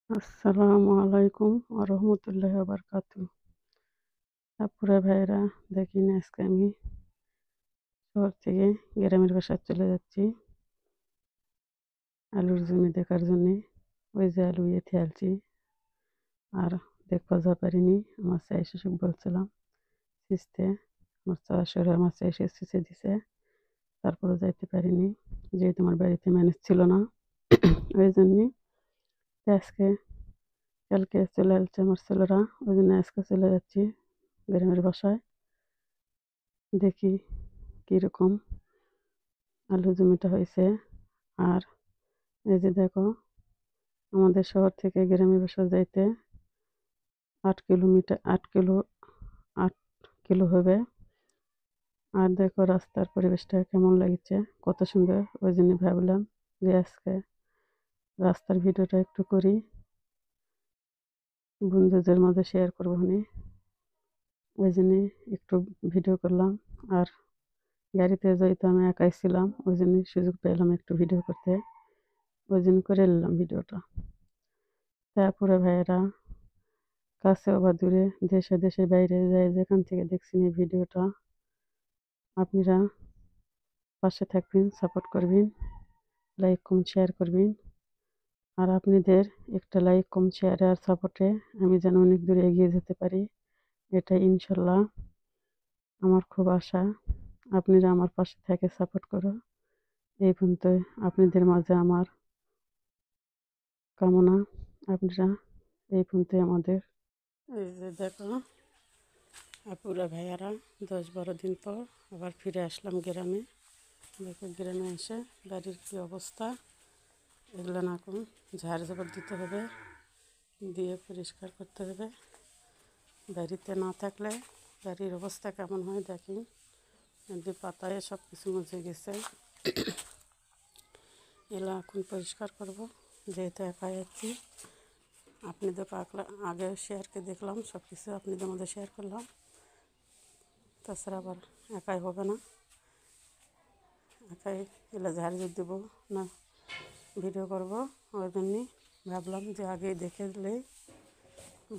আসসালামু আলাইকুম রহমতুল্লাহ বারকাতু। আপুরা ভাইরা, দেখি না আজকে আমি শহর থেকে গ্রামের বাসায় চলে যাচ্ছি আলুর জমি দেখার জন্যে। ওই যে আলু ইয়ে আলছি আর দেখবা যা পারিনি। আমার চাই শ্বশুক বলছিলাম সিঁচতে, আমার শাশুড়ি আমার চাই সে সিঁচে দিছে, তারপরে যাইতে পারিনি যেহেতু আমার বাড়িতে মানুষ ছিল না। ওই জন্যে আজকে কালকে চলে আসছে আমার ছেলেরা, ওই জন্য আজকে চলে যাচ্ছি গ্রামের বাসায়। দেখি কীরকম আলু জমিটা হয়েছে। আর এই যে দেখো, আমাদের শহর থেকে গ্রামে বাসা যাইতে 8 কিলোমিটার, 8 কিলো হবে। আর দেখো রাস্তার পরিবেশটা কেমন লাগছে, কত সুন্দর। ওই জন্য ভাবলাম যে আজকে রাস্তার ভিডিওটা একটু করি, বন্ধুদের মাঝে শেয়ার করবো নি। ওই জন্য একটু ভিডিও করলাম। আর গাড়িতে যেহেতু আমি একাই ছিলাম, ওই জন্য সুযোগ পেলাম একটু ভিডিও করতে, ওই জন্য করে নিলাম ভিডিওটা। তারপরে ভাইয়েরা, কাছেও বা দূরে, দেশে দেশের বাইরে যায় যেখান থেকে দেখছেন এই ভিডিওটা, আপনারা পাশে থাকবেন, সাপোর্ট করবেন, লাইক কমেন্ট শেয়ার করবেন। আর আপনাদের একটা লাইক কমেন্ট শেয়ার আর সাপোর্টে আমি যেন অনেক দূরে এগিয়ে যেতে পারি, এটা ইনশাল্লাহ আমার খুব আশা। আপনারা আমার পাশে থেকে সাপোর্ট করো। এই পর্যন্ত আপনাদের মাঝে আমার কামনা। আপনারা এই পর্যন্ত আমাদের, এই যে দেখো আপুরা ভাইয়ারা, 10-12 দিন পর আবার ফিরে আসলাম গ্রামে। দেখো গ্রামে এসে বাড়ির কী অবস্থা, এগুলো না এখন ঝাড় ঝাড় দিতে হবে, দিয়ে পরিষ্কার করতে হবে। বাড়িতে না থাকলে বাড়ির অবস্থা কেমন হয় দেখি। যে পাতায় সব কিছু মুছে গেছে, এগুলো এখন পরিষ্কার করব, যেহেতু একাই যাচ্ছি। আপনাদের আগে শেয়ারকে দেখলাম, সব কিছু আপনাদের মধ্যে শেয়ার করলাম, তাছাড়া আবার একাই হবে না। একাই এগুলো ঝাড় দেবো না, ভিডিও করব। ওই জন্যই ভাবলাম যে আগে দেখে দিলেই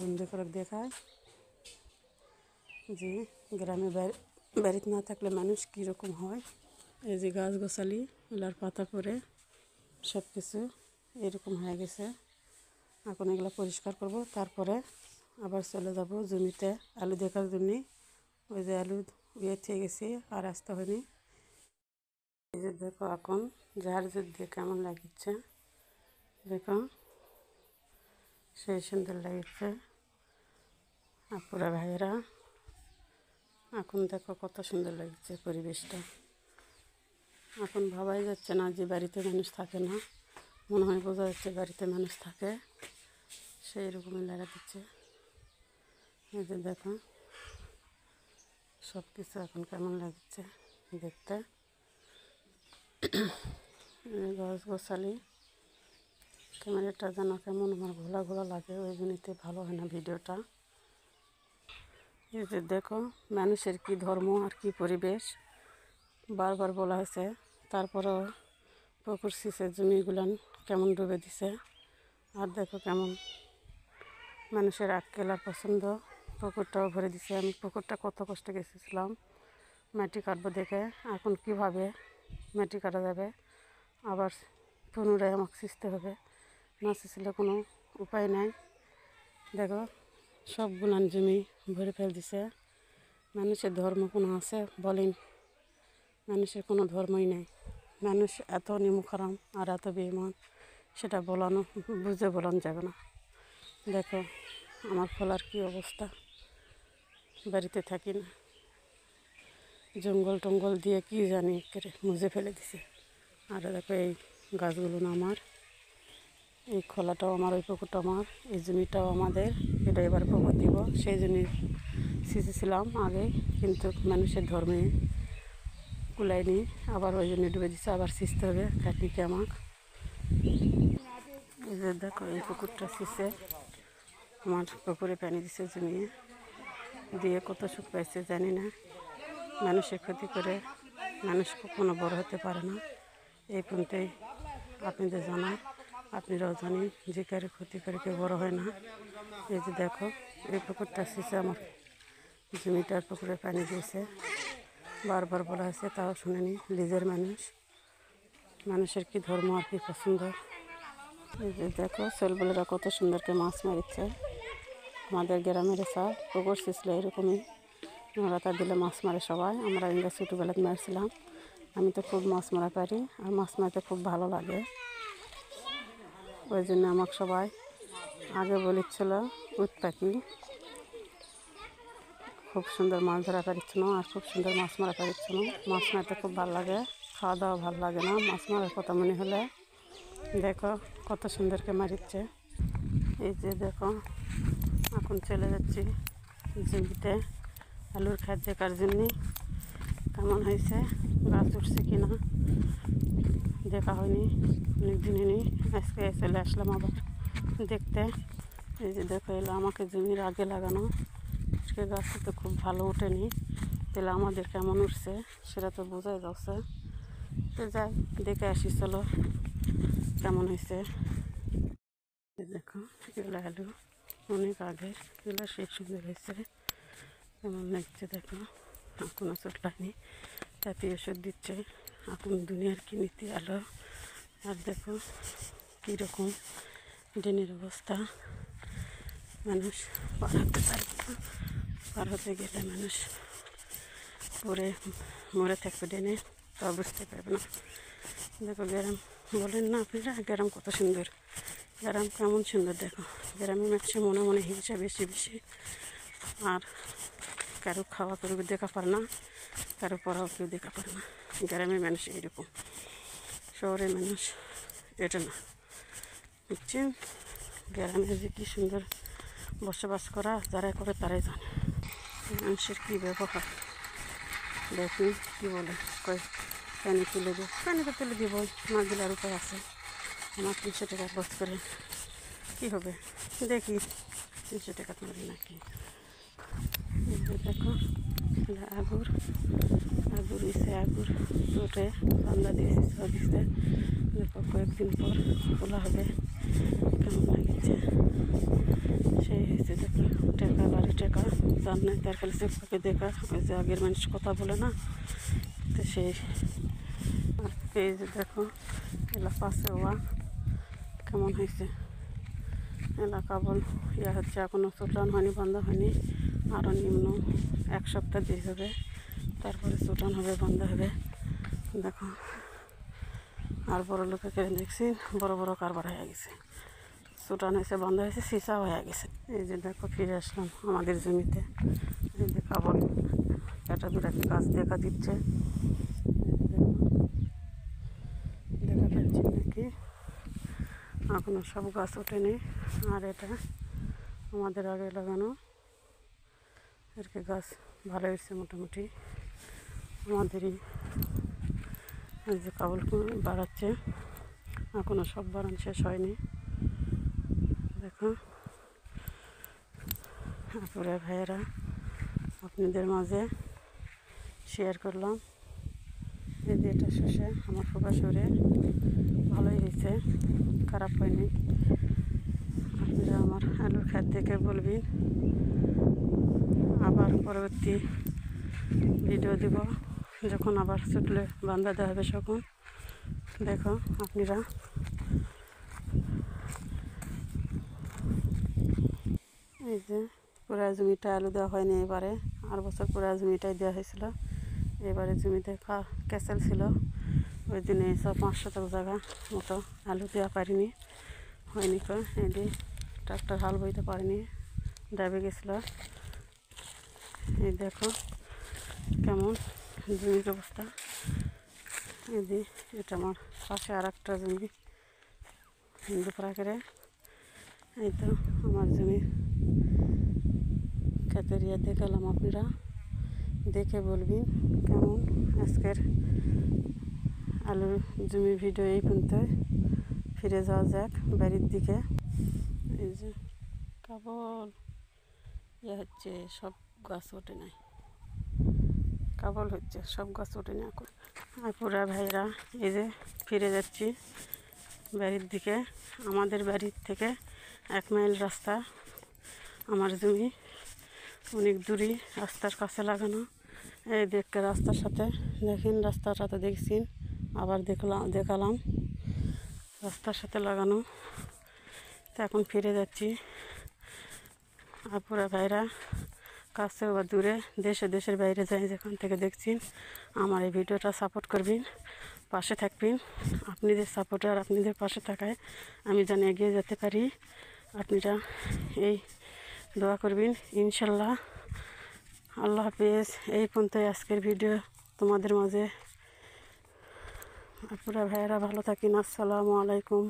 বন্ধু করে দেখায় যে গ্রামে বাড়িতে না থাকলে মানুষ কীরকম হয়। এই যে গাছ গোছালি এলার পাতা পরে সব কিছু এরকম হয়ে গেছে। এখন এগুলো পরিষ্কার করব, তারপরে আবার চলে যাব জমিতে আলু দেখার জন্যে। ওই যে আলু ইয়ে থেকে গেছি আর আসতে হয়নি। এই যে দেখো এখন ঝাড় দিয়ে কেমন লাগছে, দেখো সেই সুন্দর লাগছে। আপুরা ভাইয়েরা, এখন দেখো কত সুন্দর লাগছে পরিবেশটা। এখন ভাবাই যাচ্ছে না যে বাড়িতে মানুষ থাকে না, মনে হয় বোঝা যাচ্ছে বাড়িতে মানুষ থাকে, সেই রকমই লাগা দিচ্ছে। এই যে দেখো সব কিছু এখন কেমন লাগছে দেখতে। গাছ গোছালি ক্যামেরাটা যেন কেমন আমার ঘোলা ঘোলা লাগে, ওই জন্যতে ভালো হয় না ভিডিওটা। এই যে দেখো মানুষের কি ধর্ম আর কি পরিবেশ, বারবার বলা হয়েছে, তারপরেও পুকুর সিঁচে জমিগুলান কেমন ডুবে দিছে। আর দেখো কেমন মানুষের আক্কেল আর পছন্দ, পুকুরটাও ভরে দিছে। আমি পুকুরটা কত কষ্টে গেছিলাম মাটি কাটবো দেখে, এখন কিভাবে মাটি কাটা যাবে, আবার পুনরায় আমাকে সিঁচতে হবে, না সিঁচলে কোনো উপায় নাই। দেখো সব গুলান জমি ভরে ফেল দিছে। মানুষের ধর্ম কোনো আছে বলেন? মানুষের কোনো ধর্মই নেই। মানুষ এত নিমুখারাম আর এত বেঈমান, সেটা বলানো বুঝে বলানো যাবে না। দেখো আমার খোলার কী অবস্থা, বাড়িতে থাকি না, জঙ্গল টঙ্গল দিয়ে কি জানি করে মুছে ফেলে দিছে। আর দেখো এই গাছগুলো না আমার, এই খোলাটাও আমার, ওই পুকুরটা আমার, এই জমিটাও আমাদের। এটা এবার পুকুর দিব, সেই জন্যই সিঁচেছিলাম আগে, কিন্তু মানুষের ধর্মে কুলায়নি, আবার ওই জন্য ডুবে দিচ্ছে, আবার সিঁচতে হবে কাটিকে আমাকে। এই যে দেখো এই পুকুরটা সিঁচে আমার পুকুরে পানি দিছে জমিয়ে দিয়ে, কত সুখ পাইছে জানি না। মানুষের ক্ষতি করে মানুষ কখনো বড় হতে পারে না, এই পর্যন্তই আপনাদের জানাই। আপনারাও জানি যে কারো ক্ষতি করে কেউ বড় হয় না। এই যে দেখো এই পুকুরটা শেষে আমার জমিটার পুকুরে পানি দিয়েছে, বারবার বলা হয়েছে তাও শুনেনি। লিজের মানুষের কি ধর্ম আর কি পছন্দ। এই যে দেখো ছেলেবেলেরা কত সুন্দরকে মাছ মারিচ্ছে। আমাদের গ্রামের সব পুকুর ছিল এরকমই, নৌরাতা দিলে মাছ মারে সবাই। আমরা ইন্ডিয়া ছোটোবেলায় মারছিলাম। আমি তো খুব মাছ মারা পারি আর মাছ মারতে খুব ভালো লাগে। ওই জন্য আমাকে সবাই আগে বলেছিল উট পাখি খুব সুন্দর মাছ ধরা পারিচ্ছিল আর খুব সুন্দর মাছ মারা পারিচ্ছিল। মাছ মারতে খুব ভালো লাগে, খাওয়া দাওয়া ভালো লাগে না মাছ মারার কথা মনে হলে। দেখো কত সুন্দরকে মারিচ্ছে। এই যে দেখো এখন চলে যাচ্ছি জমিতে আলুর ক্ষেত দেখার জন্যে কেমন হয়েছে, গাছ উঠছে কিনা দেখা হয়নি অনেক দিন হয়নি। আজকে চলে আসলাম আবার দেখতে। এই যে দেখো এলো আমাকে জমির আগে লাগানো, আজকে গাছটা তো খুব ভালো ওঠেনি, তাহলে আমাদের কেমন উঠছে সেটা তো বোঝাই যাচ্ছে। তো যাই দেখে আসি চলো কেমন হয়েছে। দেখো এগুলো আলু অনেক আগের, এগুলো সেই সুন্দর হয়েছে কেমন লাগছে। দেখো এখনও চটলায়নি, তাতে ওষুধ দিচ্ছে। এখন দুনিয়ার কি নীতি আলো। আর দেখো কীরকম ড্রেনের অবস্থা, মানুষ পার হতে পারবে না। পার হতে গেলে মানুষ পরে মরে থাকবে ড্রেনে, তা বুঝতে পারবে না। দেখো গ্রাম বলেন না আপনারা, গ্রাম কত সুন্দর, গ্রাম কেমন সুন্দর। দেখো গ্রামে মানুষে মনে মনে হিংসা বেশি বেশি, আর কারো খাওয়া কেউ দেখা পারে না, কারো পড়াও কেউ দেখা পারে না। গ্রামের মানুষ এইরকম, শহরের মানুষ এটা না, বুঝছেন। গ্রামে যে কী সুন্দর বসবাস করা, যারা করে তারাই জানে মানুষের কী ব্যবহার। দেখুন কী বলে, কয় পানি তুলে দেব, পানি তো তুলে দিব, না দিলে আর উপায় আছে। আমার 300 টাকা লস করে কী হবে, দেখি 300 টাকা তুলি নাকি। দেখো আগুর দিছে, আগুর উঠে বান্দা দিয়েছে, সব দিচ্ছে। দেখো কয়েকদিন পর তোলা হবে, কেমন লাগছে সেই হয়েছে। দেখো টেকা বাড়ি টেকা জান নাই, তার কাছে চোখে দেখা। ওই যে আগের মানুষ কথা বলে না, তো সেই। আর এই যে দেখো এলা পাশে হওয়া কেমন হয়েছে, এলাকা বল ইয়া হচ্ছে, এখনও চোটান হয়নি, বন্ধ হয়নি। আরও নিম্ন 1 সপ্তাহ দেরি হবে, তারপরে চোটান হবে, বন্ধ হবে। দেখো আর বড় লোকের দেখছি বড় বড় কারবার হয়ে গেছে, চোটান হয়েছে, বন্ধ হয়েছে, সিসাও হয়ে গেছে। এই যে দেখো ফিরে আসলাম আমাদের জমিতে। এই যে কাবল একটা দুটাকে গাছ দেখা দিচ্ছে, দেখা পাচ্ছি নাকি, এখনও সব গাছ ওঠেনি। আর এটা আমাদের আগে লাগানো আর কি গাছ, ভালো হয়েছে মোটামুটি। আমাদেরই এই যে কাবল বাড়াচ্ছে, এখনও সব বাড়ানো শেষ হয়নি। দেখো আপুরা ভাইয়েরা আপনাদের মাঝে শেয়ার করলাম। এই যে এটা শেষে আমার ফুফা শরীরে ভালোই হয়েছে, খারাপ হয়নি। আপনারা আমার আলুর ক্ষেত দেখে বলবেন, আবার পরবর্তী ভিডিও দিব যখন আবার ছুটলে বান্ধা দেওয়া হবে তখন। দেখো আপনারা এই যে পুরা জমিটা আলু দেওয়া হয়নি এবারে, আর বছর পুরা জমিটাই দেওয়া হয়েছিল। এবারে জমিতে ক্যাসেল ছিল, ওই দিনে সব 5 শতক জায়গা মতো আলু দেওয়া পারিনি, হয়নি। এই যে ট্রাক্টর হাল বইতে পারিনি, ডাবে গেছিলো। এই দেখো কেমন জমির অবস্থা। এই যে এটা আমার পাশে আর একটা জমি হিন্দু পাড়াকেরে। এই তো আমার জমি ক্ষেতের ইয়ে দেখালাম, আপনারা দেখে বলবেন কেমন। আজকের আলুর জমি ভিডিও এই পর্যন্ত, ফিরে যাওয়া যাক বাড়ির দিকে। এই যে কেবল ইয়ে হচ্ছে, সব গাছ ওঠে নাই, কেবল হচ্ছে, সব গাছ ওঠে না এখন। আর পুরা ভাইরা এই যে ফিরে যাচ্ছি বাড়ির দিকে। আমাদের বাড়ির থেকে 1 মাইল রাস্তা আমার জমি, অনেক দূরে রাস্তার কাছে লাগানো। এই দেখতে রাস্তার সাথে দেখেন, রাস্তার সাথে দেখছেন, আবার দেখালাম রাস্তার সাথে লাগানো। তো এখন ফিরে যাচ্ছি। আপুরা ভাইরা কাছে বা দূরে, দেশের বাইরে যাই, যেখান থেকে দেখছেন আমার এই ভিডিওটা সাপোর্ট করবেন, পাশে থাকবেন। আপনাদের সাপোর্টে আর আপনাদের পাশে থাকায় আমি যেন এগিয়ে যেতে পারি। আপনারা এই দোয়া করবেন ইনশাল্লাহ। আল্লাহ হাফেজ। এই পর্যন্ত আজকের ভিডিও তোমাদের মাঝে। আপুরা ভাইয়েরা ভালো থাকেন। আসসালামু আলাইকুম।